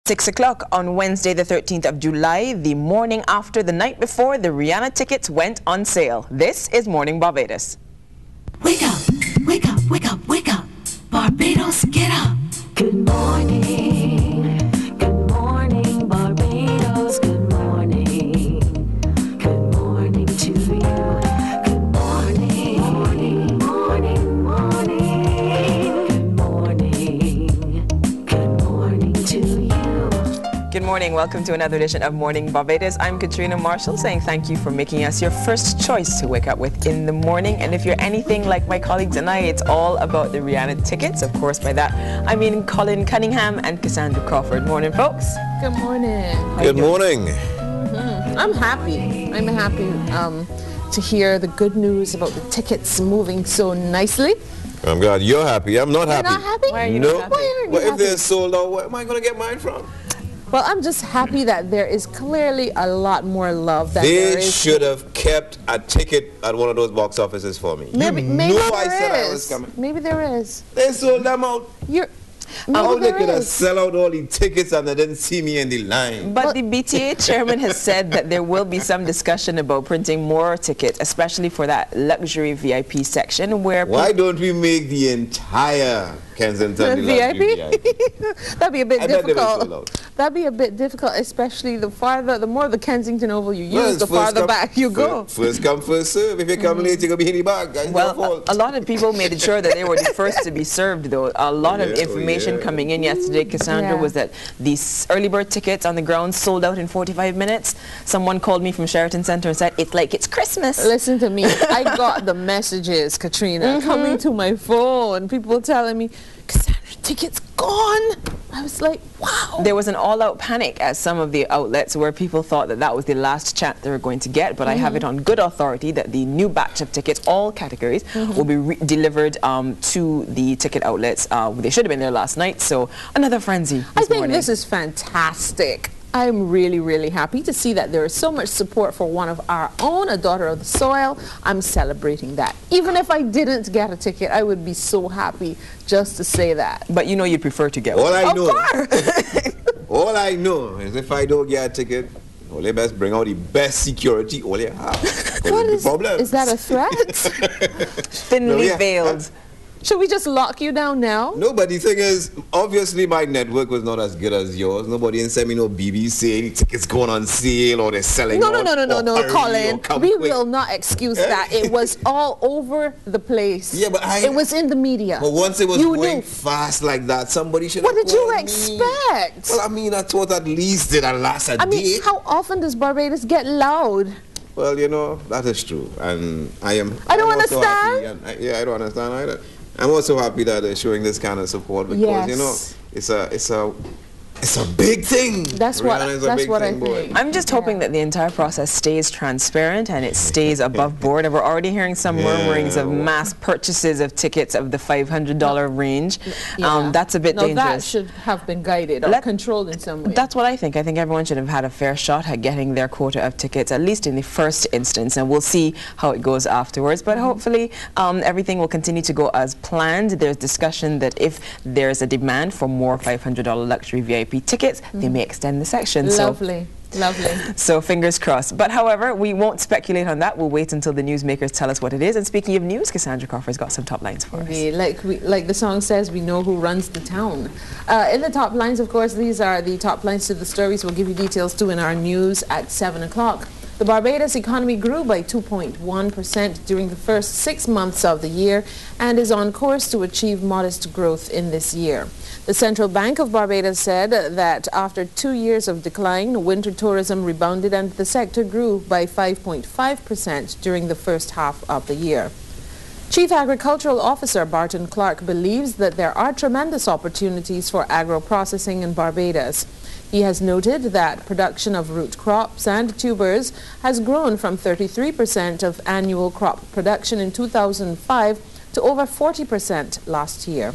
6 o'clock on Wednesday, the 13th of July, the morning after the night before the Rihanna tickets went on sale. This is Morning Barbados. Wake up, wake up, wake up, wake up. Barbados, get up. Good morning. Good morning, Barbados. Good morning. Good morning to you. Good morning. Morning, morning, morning. Good morning. Good morning to you. Good morning. Welcome to another edition of Morning Barbados. I'm Katrina Marshall saying thank you for making us your first choice to wake up with in the morning. And if you're anything like my colleagues and I, it's all about the Rihanna tickets. Of course, by that, I mean Colin Cunningham and Cassandra Crawford. Morning, folks. Good morning. Good morning. I'm happy. I'm happy to hear the good news about the tickets moving so nicely. I'm glad you're happy. I'm not happy. You're not happy? Why are you No. not happy? Why aren't you Well, if happy? they're sold out, where am I going to get mine from? Well, I'm just happy that there is clearly a lot more love than there They is. should have kept a ticket at one of those box offices for me. Maybe you know there I said I is. was coming. Maybe there is. They sold them out. How Maybe they there could have is. sell out all the tickets and they didn't see me in the line. But the BTA chairman has said that there will be some discussion about printing more tickets, especially for that luxury VIP section where Why don't we make the entire Kensington the luxury VIP? That'd be a bit I bet they will sold difficult. out. That'd be a bit difficult, especially the more of the Kensington Oval you use, Well, it's the first farther come- back you go. First come, first serve. If you come late, you're going to be in the bag. That's your well, fault. a lot of people made sure that they were the first to be served, though. A lot of Yeah, oh, information yeah. coming in yesterday, Cassandra, Yeah. was that these early bird tickets on the ground sold out in 45 minutes. Someone called me from Sheraton Center and said, it's like it's Christmas. Listen to me. I got the messages, Katrina, coming to my phone. People telling me, Cassandra, tickets gone. I was like, wow. There was an all-out panic at some of the outlets where people thought that that was the last chance they were going to get, but I have it on good authority that the new batch of tickets, all categories, will be delivered to the ticket outlets. They should have been there last night, so another frenzy I this think morning. this is fantastic. I'm really, really happy to see that there is so much support for one of our own, a daughter of the soil. I'm celebrating that. Even if I didn't get a ticket, I would be so happy just to say that. But you know you'd prefer to get All one. I Of know. course. All I know is if I don't get a ticket, all you best bring out the best security all you have. What is the problem? is that a threat? Thinly No, yeah. veiled. Should we just lock you down now? No, but the thing is, obviously my network was not as good as yours. Nobody didn't send me no BB saying tickets going on sale or they're selling No, out, no, or hurry, Colin. or come We quick. will not excuse that. It was all over the place. Yeah, but it was in the media. But once it was You going knew. fast like that, somebody should What have did you called me. expect? Well, I mean, I thought at least it'd last a I mean, day. how often does Barbados get loud? Well, you know, that is true. And I don't I'm also understand. happy, and I don't understand either. I'm also happy that they're showing this kind of support because, you know, Yes. it's a big thing. That's what- Rihanna is a that's big what I thing, boy. think. I'm just hoping that the entire process stays transparent and it stays above board. And we're already hearing some murmurings of mass purchases of tickets of the $500 range. Yeah. That's a bit That dangerous. should have been guided or controlled in some way. That's what I think. I think everyone should have had a fair shot at getting their quota of tickets, at least in the first instance, and we'll see how it goes afterwards. But hopefully everything will continue to go as planned. There's discussion that if there's a demand for more $500 luxury VIP tickets, they may extend the section. Lovely, lovely. So fingers crossed. But however, we won't speculate on that. We'll wait until the newsmakers tell us what it is. And speaking of news, Cassandra Crawford's got some top lines for us. Indeed. Like the song says, we know who runs the town. In the top lines, of course, these are the top lines to the stories we'll give you details to in our news at 7 o'clock. The Barbados economy grew by 2.1% during the first 6 months of the year and is on course to achieve modest growth in this year. The Central Bank of Barbados said that after 2 years of decline, winter tourism rebounded and the sector grew by 5.5% during the first half of the year. Chief Agricultural Officer Barton Clark believes that there are tremendous opportunities for agro-processing in Barbados. He has noted that production of root crops and tubers has grown from 33% of annual crop production in 2005 to over 40% last year.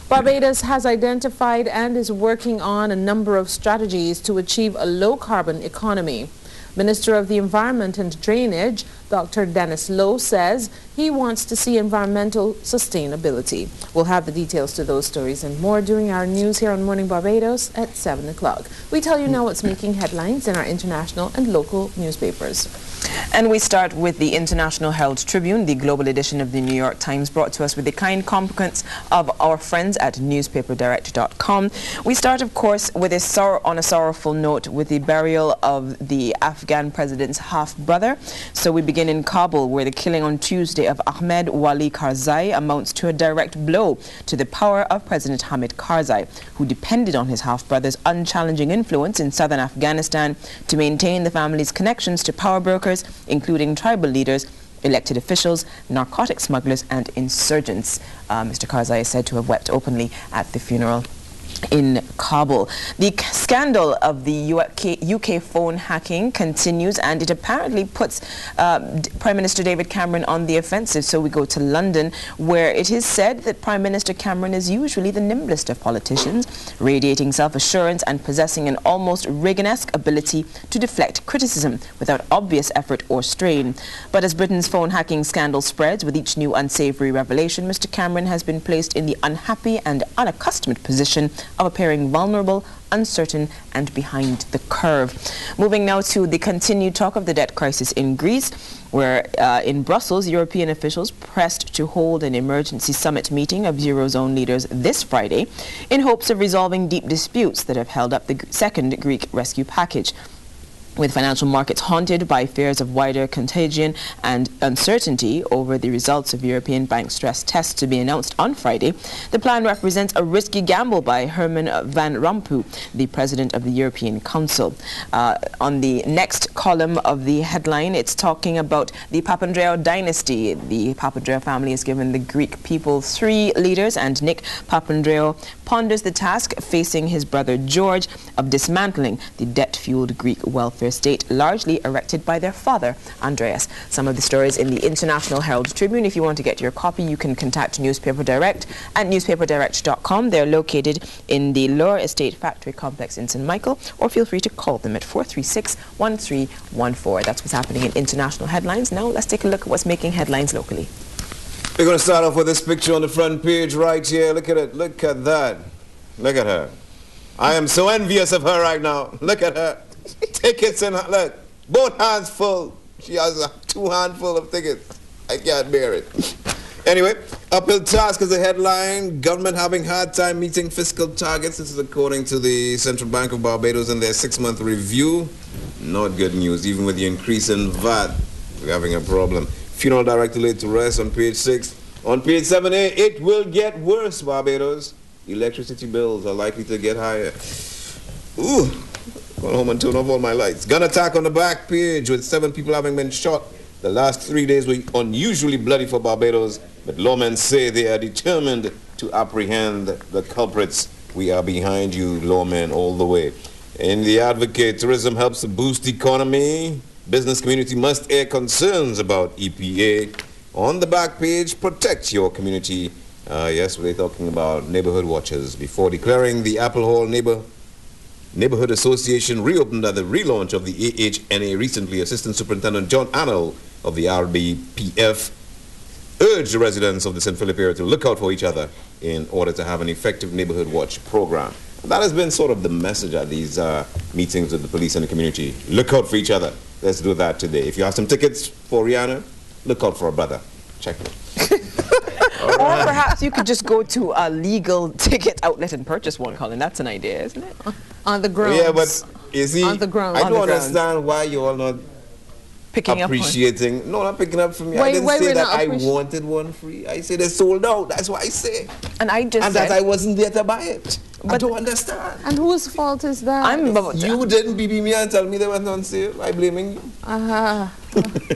Barbados has identified and is working on a number of strategies to achieve a low-carbon economy. Minister of the Environment and Drainage, Dr. Dennis Lowe, says he wants to see environmental sustainability. We'll have the details to those stories and more during our news here on Morning Barbados at 7 o'clock. We tell you now what's making headlines in our international and local newspapers. And we start with the International Herald Tribune, the global edition of the New York Times, brought to us with the kind competence of our friends at newspaperdirect.com. We start, of course, with on a sorrowful note with the burial of the Afghan president's half-brother. So we begin in Kabul, where the killing on Tuesday of Ahmed Wali Karzai amounts to a direct blow to the power of President Hamid Karzai, who depended on his half-brother's unchallenging influence in southern Afghanistan to maintain the family's connections to power brokers, including tribal leaders, elected officials, narcotic smugglers and insurgents. Mr. Karzai is said to have wept openly at the funeral in Kabul. The scandal of the UK phone hacking continues, and it apparently puts Prime Minister David Cameron on the offensive. So we go to London, where it is said that Prime Minister Cameron is usually the nimblest of politicians, radiating self-assurance and possessing an almost Reagan-esque ability to deflect criticism without obvious effort or strain. But as Britain's phone hacking scandal spreads with each new unsavory revelation, Mr. Cameron has been placed in the unhappy and unaccustomed position of appearing vulnerable, uncertain and behind the curve. Moving now to the continued talk of the debt crisis in Greece, where in Brussels, European officials pressed to hold an emergency summit meeting of Eurozone leaders this Friday in hopes of resolving deep disputes that have held up the second Greek rescue package. With financial markets haunted by fears of wider contagion and uncertainty over the results of European bank stress tests to be announced on Friday, the plan represents a risky gamble by Herman Van Rompuy, the president of the European Council. On the next column of the headline, it's talking about the Papandreou dynasty. The Papandreou family has given the Greek people 3 leaders, and Nick Papandreou ponders the task facing his brother George of dismantling the debt-fueled Greek welfare state, largely erected by their father, Andreas. Some of the stories in the International Herald Tribune. If you want to get your copy, you can contact Newspaper Direct at newspaperdirect.com. They're located in the Lower Estate Factory Complex in St. Michael, or feel free to call them at 436-1314. That's what's happening in international headlines. Now let's take a look at what's making headlines locally. We're going to start off with this picture on the front page right here. Look at it. Look at that. Look at her. I am so envious of her right now. Look at her. Tickets in her, look, both hands full. She has 2 handfuls of tickets. I can't bear it. Anyway, uphill task is the headline. Government having hard time meeting fiscal targets. This is according to the Central Bank of Barbados in their 6-month review. Not good news. Even with the increase in VAT, we're having a problem. Funeral director laid to rest on page 6. On page 7A, it will get worse, Barbados. Electricity bills are likely to get higher. Ooh. Go home and turn off all my lights. Gun attack on the back page with 7 people having been shot. The last 3 days were unusually bloody for Barbados, but lawmen say they are determined to apprehend the culprits. We are behind you, lawmen, all the way. In the Advocate, tourism helps to boost the economy. Business community must air concerns about EPA. On the back page, protect your community. Yes, we're talking about neighborhood watchers. Before declaring the Apple Hall Neighborhood Association reopened at the relaunch of the AHNA recently, Assistant Superintendent John Arnold of the RBPF urged the residents of the St. Philip area to look out for each other in order to have an effective neighborhood watch program. That has been sort of the message at these meetings with the police and the community. Look out for each other. Let's do that today. If you have some tickets for Rihanna, look out for a brother. Check it. Or perhaps you could just go to a legal ticket outlet and purchase one, Colin. That's an idea, isn't it? On the grounds. Yeah, but you see, on the ground. I don't understand why you all not picking appreciating. No, not picking up from me. I didn't say that I wanted one free. I said they sold out. That's what I say. And I just and said, that I wasn't there to buy it. But I don't understand. And whose fault is that? You didn't BB me and tell me they went on sale. I'm blaming you.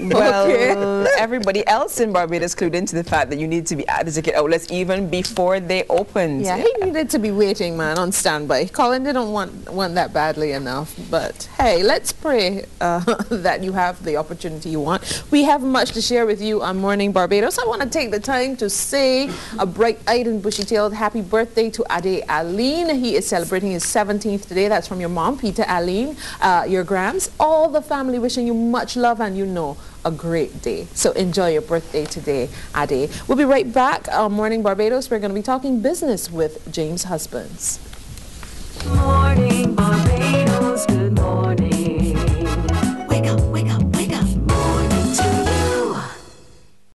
Well, everybody else in Barbados clued into the fact that you need to be at the ticket outlets even before they opened. Yeah, he needed to be waiting, man, on standby. Colin didn't want that badly enough. But hey, let's pray that you have the opportunity you want. We have much to share with you on Morning Barbados. I want to take the time to say a bright-eyed and bushy-tailed happy birthday to Ade Aline. He is celebrating his 17th today. That's from your mom, Peter Aline, your grams. All the family wishing you much love and you know a great day. So enjoy your birthday today, Ade. We'll be right back on Morning Barbados. We're going to be talking business with James Husbands. Morning Barbados.